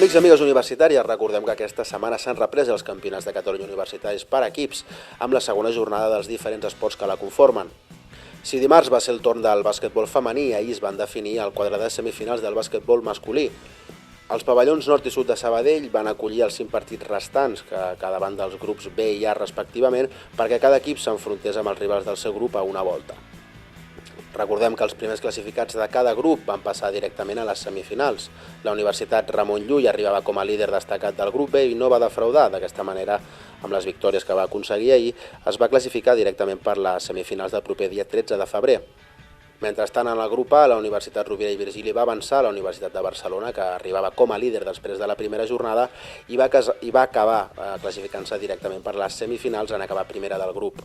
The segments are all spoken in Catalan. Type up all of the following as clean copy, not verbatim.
Amics i amigues universitàries, recordem que aquesta setmana s'han reprès els campionats de Catalunya universitaris per equips amb la segona jornada dels diferents esports que la conformen. Si dimarts va ser el torn del bàsquetbol femení, ahir es van definir el quadre de semifinals del bàsquetbol masculí. Els pavellons nord i sud de Sabadell van acollir els 5 partits restants, que davant dels grups B i A respectivament, perquè cada equip s'enfrontés amb els rivals del seu grup a una volta. Recordem que els primers classificats de cada grup van passar directament a les semifinals. La Universitat Ramon Llull arribava com a líder destacat del grup B i no va defraudar. D'aquesta manera, amb les victòries que va aconseguir ahir, es va classificar directament per les semifinals del proper dia 13 de febrer. Mentrestant, en el grup A, la Universitat Rovira i Virgili va avançar a la Universitat de Barcelona, que arribava com a líder després de la primera jornada i va acabar classificant-se directament per les semifinals en acabar primera del grup.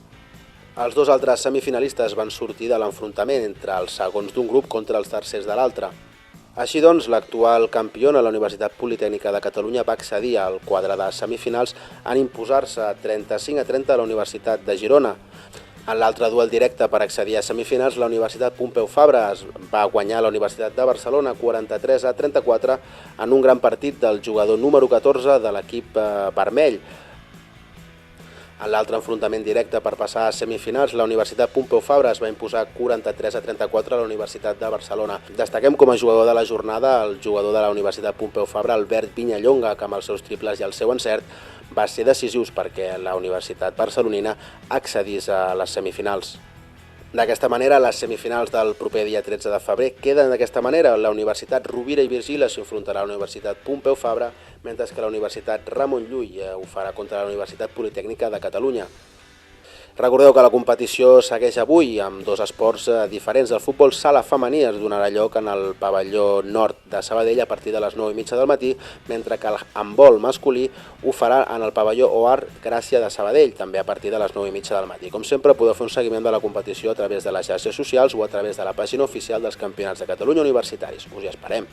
Els dos altres semifinalistes van sortir de l'enfrontament entre els segons d'un grup contra els tercers de l'altre. Així doncs, l'actual campiona, la Universitat Politècnica de Catalunya, va accedir al quadre de semifinals en imposar-se 35-30 a la Universitat de Girona. En l'altre duel directe per accedir a semifinals, la Universitat Pompeu Fabra va guanyar la Universitat de Barcelona 43-34 en un gran partit del jugador número 14 de l'equip vermell. En l'altre enfrontament directe per passar a semifinals, la Universitat Pompeu Fabra es va imposar 43-34 a la Universitat de Barcelona. Destaquem com a jugador de la jornada el jugador de la Universitat Pompeu Fabra, Albert Vinyallonga, que amb els seus triples i el seu encert va ser decisius perquè la Universitat barcelonina accedís a les semifinals. D'aquesta manera, les semifinals del proper dia 13 de febrer queden d'aquesta manera. La Universitat Rovira i Virgili s'enfrontarà a la Universitat Pompeu Fabra, mentre que la Universitat Ramon Llull ho farà contra la Universitat Politècnica de Catalunya. Recordeu que la competició segueix avui amb dos esports diferents. El futbol sala femení es donarà lloc en el pavelló nord de Sabadell a partir de les 9:30 del matí, mentre que el handbol masculí ho farà en el pavelló OAR Gràcia de Sabadell, també a partir de les 9:30 del matí. Com sempre, podeu fer un seguiment de la competició a través de les xarxes socials o a través de la pàgina oficial dels Campionats de Catalunya Universitaris. Us hi esperem!